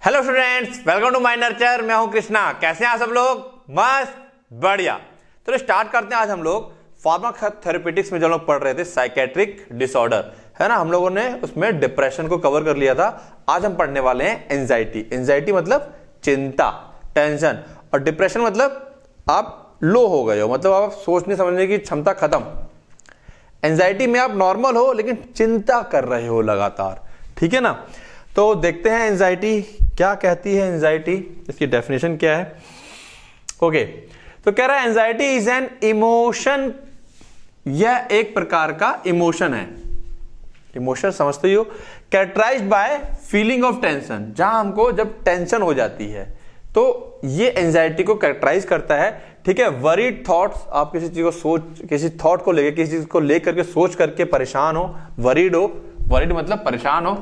Hello students, welcome to my nurture. मैं हूं कृष्णा। कैसे हैं आप सब लोग? मस्त, बढ़िया। तो स्टार्ट करते हैं। आज हम लोग फार्माकोथेरेपेटिक्स में जो लोग पढ़ रहे थे साइकेट्रिक डिसऑर्डर, है ना, हम लोगों ने उसमें डिप्रेशन को कवर कर लिया था। आज हम पढ़ने वाले हैं एंजाइटी। एंजाइटी मतलब चिंता, टेंशन, और डिप्रेशन मतलब आप लो हो गए हो, मतलब आप सोचने समझने की क्षमता खत्म। एंजाइटी में आप नॉर्मल हो लेकिन चिंता कर रहे हो लगातार, ठीक है ना। तो देखते हैं एंजाइटी क्या कहती है। एंजाइटी, इसकी डेफिनेशन क्या है? ओके, तो कह रहा है एंजाइटी इज एन इमोशन। यह एक प्रकार का इमोशन है। इमोशन समझते हो? Characterised by feeling of tension. जहां हमको जब टेंशन हो जाती है तो ये एंजाइटी को कैरेक्टराइज करता है, ठीक है। वरीड थॉट्स, आप किसी चीज को किसी थॉट को लेकर, किसी चीज को लेकर के सोच करके परेशान हो, वरीड मतलब परेशान हो।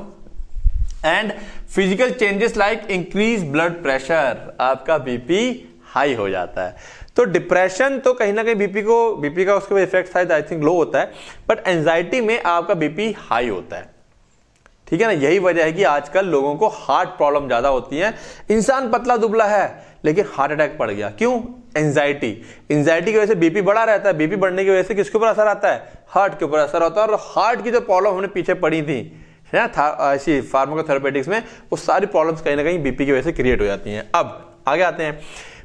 And physical changes like increase blood pressure, आपका बीपी हाई हो जाता है। तो डिप्रेशन तो कहीं ना कहीं बीपी का उसके इफेक्ट शायद आई थिंक लो होता है, बट एंजाइटी में आपका बीपी हाई होता है, ठीक है ना। यही वजह है कि आजकल लोगों को हार्ट प्रॉब्लम ज्यादा होती है। इंसान पतला दुबला है लेकिन हार्ट अटैक पड़ गया, क्यों? एंजाइटी की वजह से बीपी बढ़ा रहता है। बीपी बढ़ने की वजह से किसके ऊपर असर आता है? हार्ट के ऊपर असर होता है। और हार्ट की जो प्रॉब्लम हमने पीछे पड़ी थी ऐसी फार्माकोथेरेपेटिक्स में, वो सारी प्रॉब्लम्स कहीं ना कहीं बीपी की वजह से क्रिएट हो जाती हैं। अब आगे आते हैं।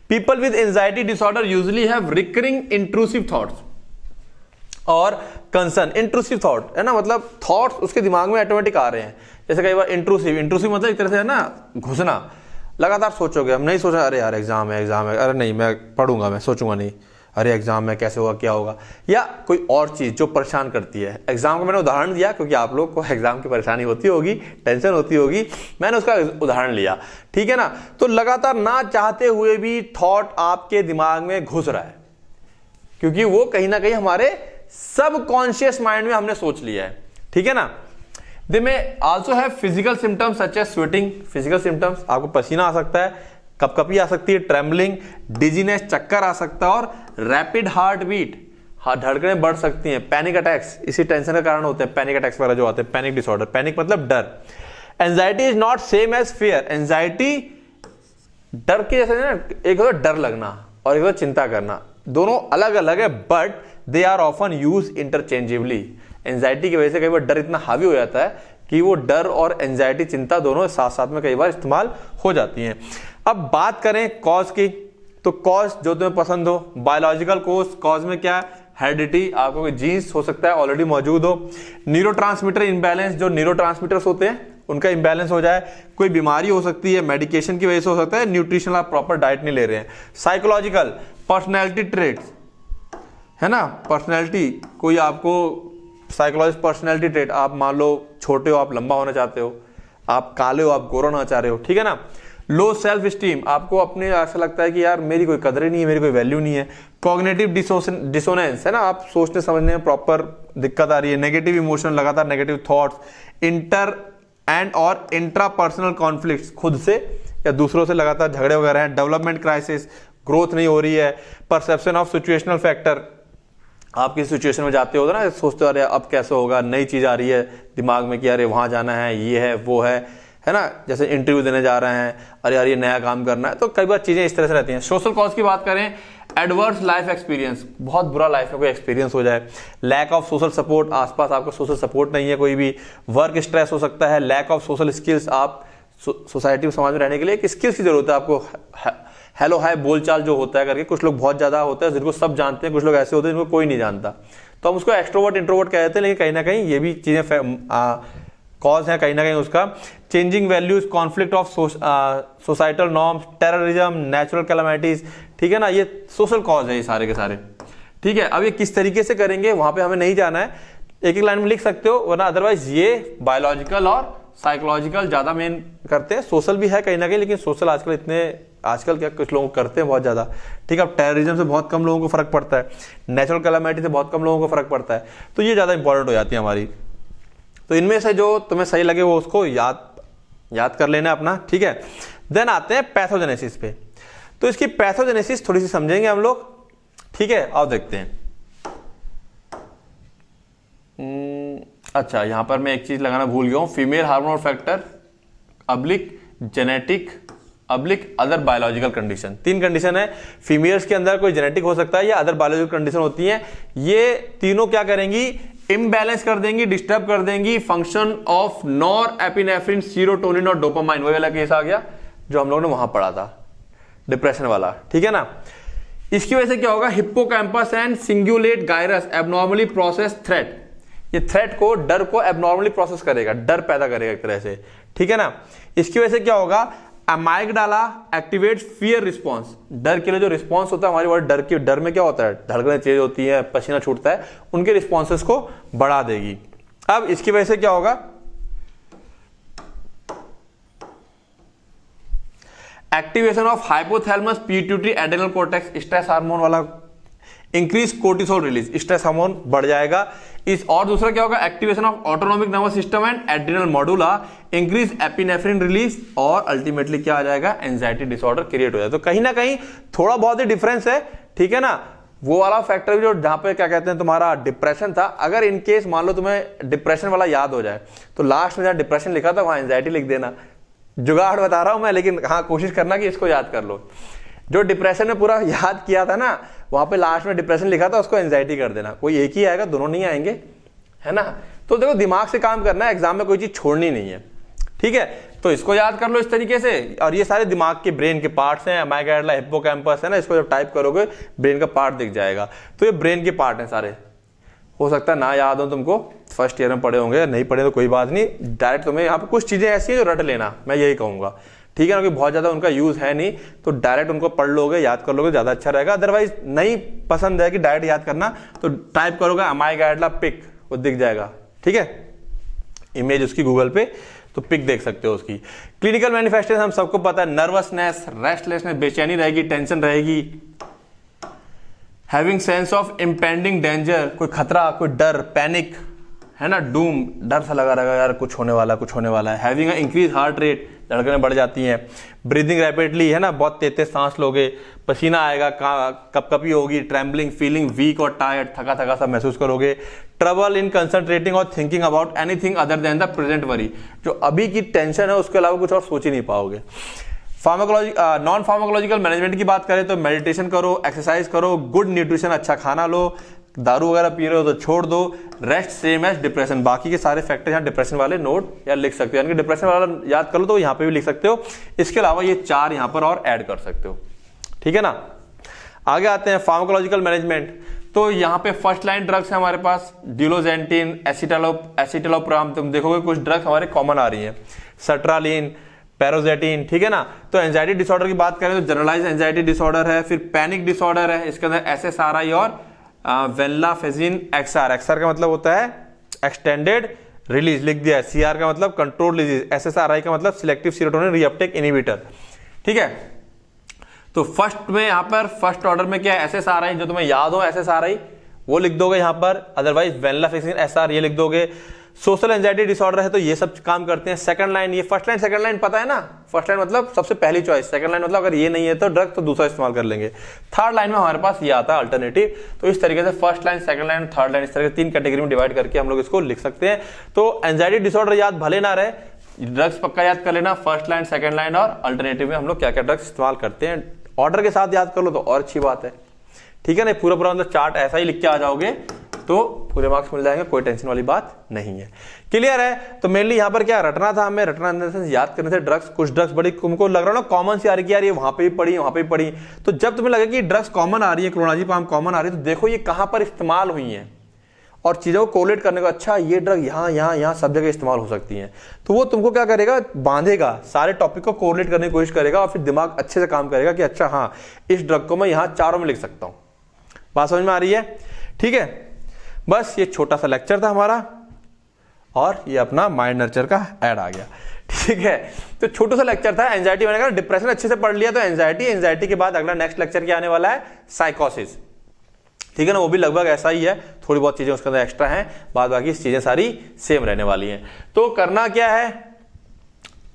People with anxiety disorder usually have recurring intrusive thoughts और कंसर्न। इंट्रूसिव थॉट है ना, मतलब थॉट्स उसके दिमाग में ऑटोमेटिक आ रहे हैं। जैसे कई बार इंट्रूसिव मतलब एक तरह से है ना, घुसना। लगातार सोचोगे, हम नहीं सोच रहे अरे यार एग्जाम है, अरे नहीं मैं पढ़ूंगा, मैं सोचूंगा नहीं, अरे एग्जाम में कैसे होगा, क्या होगा, या कोई और चीज जो परेशान करती है। एग्जाम का मैंने उदाहरण दिया क्योंकि आप लोग को एग्जाम की परेशानी होती होगी, टेंशन होती होगी, मैंने उसका उदाहरण लिया, ठीक है ना। तो लगातार ना चाहते हुए भी थॉट आपके दिमाग में घुस रहा है, क्योंकि वो कहीं ना कहीं हमारे सबकॉन्शियस माइंड में हमने सोच लिया है, ठीक है ना। They may also have physical symptoms such as sweating. Physical symptoms, आपको पसीना आ सकता है, कपकपी आ सकती है, ट्रेम्बलिंग, डिजीनेस, चक्कर आ सकता है, और रैपिड हार्ट बीट, धड़कनें बढ़ सकती हैं। पैनिक अटैक्स इसी टेंशन के कारण होते हैं, पैनिक अटैक्स वगैरह जो आते हैं, पैनिक डिसऑर्डर। पैनिक मतलब डर। Anxiety is not same as fear. Anxiety डर के जैसे ना, एक होता है डर लगना और एक होता है चिंता करना, दोनों अलग अलग है, but they are often use interchangeably. Anxiety की वजह से कई बार डर इतना हावी हो जाता है कि वो डर और एंजाइटी, चिंता दोनों साथ साथ में कई बार इस्तेमाल हो जाती हैं। अब बात करें कॉज की, तो कॉज जो तुम्हें पसंद हो, बायोलॉजिकल कॉज में क्या है? हेरिडिटी, आपको कोई जीन्स हो सकता है ऑलरेडी मौजूद हो। न्यूरोट्रांसमीटर इम्बैलेंस, जो न्यूरोट्रांसमीटर्स होते हैं उनका इम्बैलेंस हो जाए। कोई बीमारी हो सकती है, मेडिकेशन की वजह से हो सकता है, न्यूट्रिशन आप प्रॉपर डाइट नहीं ले रहे हैं। साइकोलॉजिकल, पर्सनैलिटी ट्रेट्स, है ना, पर्सनैलिटी, कोई आपको साइकोलॉजिस्ट पर्सनैलिटी ट्रेट, आप मान लो छोटे हो, आप लंबा होना चाहते हो, आप काले हो, आप गोरा होना चाह रहे हो, ठीक है ना। लो सेल्फ स्टीम, आपको अपने ऐसा लगता है कि यार मेरी कोई कदर ही नहीं है, मेरी कोई वैल्यू नहीं है। कॉग्निटिव डिसोनेंस, है ना, आप सोचने समझने में प्रॉपर दिक्कत आ रही है। नेगेटिव इमोशन, लगातार नेगेटिव थॉट्स। इंटर एंड और इंट्रापर्सनल कॉन्फ्लिक्ट्स, खुद से या दूसरों से लगातार झगड़े वगैरह हैं। डेवलपमेंट क्राइसिस, ग्रोथ नहीं हो रही है। परसेप्शन ऑफ सिचुएशनल फैक्टर, आप किसी सिचुएशन में जाते हो ना, सोचते हो अरे अब कैसे होगा, नई चीज आ रही है दिमाग में कि अरे वहां जाना है, ये है वो है ना। जैसे इंटरव्यू देने जा रहे हैं, अरे यार ये नया काम करना है, तो कई बार चीजें इस तरह से रहती हैं। सोशल कॉज की बात करें, एडवर्स लाइफ एक्सपीरियंस, बहुत बुरा लाइफ में कोई एक्सपीरियंस हो जाए। लैक ऑफ सोशल सपोर्ट, आसपास आपका सोशल सपोर्ट नहीं है कोई भी। वर्क स्ट्रेस हो सकता है। लैक ऑफ सोशल स्किल्स, आप सोसाइटी में, समाज में रहने के लिए एक स्किल्स की जरूरत है आपको। हेलो हाय बोलचाल जो होता है करके, कुछ लोग बहुत ज्यादा होता है जिनको सब जानते हैं, कुछ लोग ऐसे होते हैं जिनको कोई नहीं जानता, तो हम उसको एक्सट्रोवर्ट इंट्रोवर्ट कहते हैं। लेकिन कहीं ना कहीं ये भी चीजें कॉज है कहीं ना कहीं उसका। Changing values, conflict of societal norms, terrorism, natural calamities, ठीक है ना, ये सोशल कॉज है ये सारे के सारे, ठीक है। अब ये किस तरीके से करेंगे वहां पे हमें नहीं जाना है, एक एक लाइन में लिख सकते हो, वरना अदरवाइज ये बायोलॉजिकल और साइकोलॉजिकल ज्यादा मेन करते हैं। सोशल भी है कहीं ना कहीं, लेकिन सोशल आजकल क्या कुछ लोग करते हैं बहुत ज्यादा, ठीक है। अब टेररिज्म से बहुत कम लोगों को फर्क पड़ता है, नेचुरल कैलामिटी से बहुत कम लोगों को फर्क पड़ता है, तो ये ज्यादा इंपॉर्टेंट हो जाती है हमारी। तो इनमें से जो तुम्हें सही लगे वो उसको याद कर लेना अपना, ठीक है। देन आते हैं पैथोजेनेसिस पे। तो इसकी पैथोजेनेसिस थोड़ी सी समझेंगे हम लोग, ठीक है। आओ देखते हैं। अच्छा, यहां पर मैं एक चीज लगाना भूल गया हूं, female hormone factor oblique genetic oblique other biological condition. 3 condition है, फीमेल्स के अंदर कोई जेनेटिक हो सकता है या अदर बायोलॉजिकल कंडीशन होती है। ये तीनों क्या करेंगी, इम्बैलेंस कर देंगी, डिस्टर्ब कर देंगी function of nor epinephrine, serotonin और डोपामाइन। वही वाला केस आ गया जो हम लोगों ने वहां पढ़ा था, डिप्रेशन वाला, ठीक है ना। इसकी वजह से क्या होगा, hippocampus and cingulate gyrus abnormally process threat. ये थ्रेट को, डर को एबनॉर्मली प्रोसेस करेगा, डर पैदा करेगा एक तरह से, ठीक है ना। इसकी वजह से क्या होगा, अमाइगडाला एक्टिवेट्स फियर रिस्पॉन्स। डर के लिए जो रिस्पॉन्स होता है हमारी बॉडी, डर में क्या होता है, धड़कनें तेज होती है, पसीना छूटता है, उनके रिस्पॉन्सेस को बढ़ा देगी। अब इसकी वजह से क्या होगा, activation of hypothalamus pituitary adrenal cortex, stress hormone वाला, increase cortisol release, stress hormone बढ़ जाएगा। इस और दूसरा क्या होगा, activation of autonomic nervous system and adrenal medulla, increase epinephrine release, और अल्टीमेटली क्या आ जाएगा, एंजाइटी डिसऑर्डर क्रिएट हो जाएगा। तो कहीं ना कहीं थोड़ा बहुत ही डिफरेंस है, ठीक है ना। वो वाला फैक्टर जो जहां पे क्या कहते हैं तुम्हारा डिप्रेशन था, अगर इनकेस मान लो तुम्हें डिप्रेशन वाला याद हो जाए तो लास्ट में जहां डिप्रेशन लिखा था वहां एंजाइटी लिख देना। जुगाड़ बता रहा हूं मैं, लेकिन हाँ कोशिश करना कि इसको याद कर लो। जो डिप्रेशन में पूरा याद किया था ना, वहां पे लास्ट में डिप्रेशन लिखा था, उसको एंजाइटी कर देना। कोई एक ही आएगा, दोनों नहीं आएंगे, है ना। तो देखो दिमाग से काम करना है, एग्जाम में कोई चीज छोड़नी नहीं है, ठीक है। तो इसको याद कर लो इस तरीके से। और ये सारे दिमाग के ब्रेन के पार्ट्स हैं, अमाइगडाला, हिप्पोकैम्पस है ना, इसको जब टाइप करोगे ब्रेन का पार्ट दिख जाएगा। तो ये ब्रेन के पार्ट हैं सारे। हो सकता है ना याद हो तुमको, फर्स्ट ईयर में पढ़े होंगे, नहीं पढ़े तो कोई बात नहीं, डायरेक्ट तुम्हें यहाँ पे कुछ चीजें ऐसी हैं जो रट लेना, मैं यही कहूंगा, ठीक है ना, क्योंकि बहुत ज्यादा उनका यूज है नहीं, तो डायरेक्ट उनको पढ़ लोगे, याद कर लोगे, ज्यादा अच्छा रहेगा। अदरवाइज नहीं पसंद है कि डायरेक्ट याद करना, तो टाइप करोगे अमाइगडाला पिक, वो दिख जाएगा, ठीक है, इमेज उसकी गूगल पे, तो पिक देख सकते हो उसकी। क्लिनिकल मैनिफेस्टेशन हम सबको पता है, नर्वसनेस, रेस्टलेसनेस, बेचैनी रहेगी, टेंशन रहेगी, having sense of impending danger, कोई खतरा, कोई डर, पैनिक, है ना, डूम, डर सा लगा रहेगा यार कुछ होने वाला, कुछ होने वाला है। हैविंग इंक्रीज हार्ट रेट, धड़कनें बढ़ जाती हैं। ब्रीदिंग रैपिडली, है ना, बहुत तेज सांस लोगे, पसीना आएगा, कपकपी होगी, ट्रेम्बलिंग, फीलिंग वीक और टायर्ड, थका थका सा महसूस करोगे। ट्रबल इन कंसंट्रेटिंग और thinking about anything other than the present worry, जो अभी की टेंशन है उसके अलावा कुछ और सोच ही नहीं पाओगे। नॉन फार्माकोलॉजिकल मैनेजमेंट की बात करें तो मेडिटेशन करो, एक्सरसाइज करो, गुड न्यूट्रिशन, अच्छा खाना लो, दारू वगैरह पी रहे हो तो छोड़ दो, रेस्ट सेम एज डिप्रेशन। बाकी के सारे फैक्टर यहाँ डिप्रेशन वाले नोट या लिख सकते हो, यानी कि डिप्रेशन वाला याद कर लो तो यहाँ पे भी लिख सकते हो। इसके अलावा ये 4 यहाँ पर और ऐड कर सकते हो, ठीक है ना। आगे आते हैं फार्माकोलॉजिकल मैनेजमेंट। तो यहाँ पे फर्स्ट लाइन ड्रग्स है हमारे पास, ड्यूलोजेंटिन, एसिटालोप्राम, तुम देखोगे कुछ ड्रग्स हमारे कॉमन आ रही है, सर्ट्रालिन, पैरोजेटिन, ठीक है ना। तो एंजाइटी डिसऑर्डर की बात करें तो जनरलाइज एंजाइटी डिसऑर्डर है, फिर पैनिक डिसऑर्डर है, इसके अंदर एसएसआरआई और वेनलाफेजिन एक्सआर। एक्सआर का मतलब होता है एक्सटेंडेड रिलीज, लिख दिया है। सीआर का मतलब कंट्रोल रिलीज, एसएसआरआई का मतलब सिलेक्टिव सीरोटोनिन रीअपटेक इनहिबिटर, ठीक है। तो फर्स्ट में यहां पर फर्स्ट ऑर्डर में क्या है, एसएसआरआई, जो तुम्हें याद हो एसएसआरआई वो लिख दोगे यहां पर, अदरवाइज वेनलाफेजिन एसआर ये लिख दोगे। सोशल एंजाइटी डिसऑर्डर है तो ये सब काम करते हैं। सेकंड लाइन, ये फर्स्ट लाइन सेकंड लाइन पता है ना, फर्स्ट लाइन मतलब सबसे पहली चॉइस, सेकंड लाइन मतलब अगर ये नहीं है तो ड्रग तो दूसरा इस्तेमाल कर लेंगे। थर्ड लाइन में हमारे पास ये आता है अल्टरनेटिव। तो इस तरीके से first line, second line, third line, इस तरह से 3 कैटेगरी में डिवाइड करके हम लोग इसको लिख सकते हैं। तो एंजाइटी डिसऑर्डर याद भले ना रहे, ड्रग्स पक्का याद कर लेना, फर्स्ट लाइन, सेकंड लाइन और अल्टरनेटिव में हम लोग क्या क्या ड्रग्स इस्तेमाल करते हैं। ऑर्डर के साथ याद कर लो तो और अच्छी बात है, ठीक है ना। पूरा पूरा मतलब चार्ट ऐसा ही लिख के आ जाओगे तो पूरे मार्क्स मिल जाएंगे, कोई टेंशन वाली बात नहीं है। क्लियर है। तो मेनली यहाँ पर क्या रटना था हमें, रटना याद करने से ड्रग्स, कुछ ड्रग्स बड़ी तुमको लग रहा ना कॉमन सी आ रही है यार, ये वहां पे भी पड़ी, वहां पे भी पड़ी। तो जब तुम्हें लगे कि ड्रग्स कॉमन आ रही है, क्लोनाजिपाम कॉमन आ रही है, तो देखो ये कहां पर इस्तेमाल हुई है और चीजों को कोलेट करने को, अच्छा ये ड्रग यहाँ यहाँ यहाँ सब जगह इस्तेमाल हो सकती है। तो वो तुमको क्या करेगा, बांधेगा, सारे टॉपिक को कोलेट करने की कोशिश करेगा और फिर दिमाग अच्छे से काम करेगा कि अच्छा हाँ इस ड्रग को मैं यहाँ चारों में लिख सकता हूं। बात समझ में आ रही है, ठीक है। बस ये छोटा सा लेक्चर था हमारा और ये अपना माइंड नर्चर का ऐड आ गया, ठीक है। तो छोटा सा लेक्चर था, एंजाइटी मैंने कहा डिप्रेशन अच्छे से पढ़ लिया तो एंजाइटी के बाद अगला नेक्स्ट लेक्चर क्या आने वाला है, साइकोसिस, ठीक है ना। वो भी लगभग ऐसा ही है, थोड़ी बहुत चीजें उसके अंदर एक्स्ट्रा हैं, बाद बाकी चीजें सारी सेम रहने वाली हैं। तो करना क्या है,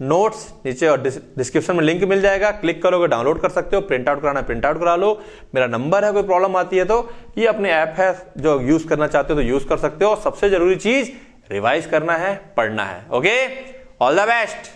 नोट्स नीचे और डिस्क्रिप्शन में लिंक मिल जाएगा, क्लिक करोगे डाउनलोड कर सकते हो, प्रिंट आउट कराना प्रिंट आउट करा लो, मेरा नंबर है, कोई प्रॉब्लम आती है तो ये अपने ऐप है जो यूज करना चाहते हो तो यूज कर सकते हो। सबसे जरूरी चीज रिवाइज करना है, पढ़ना है। Okay, all the best.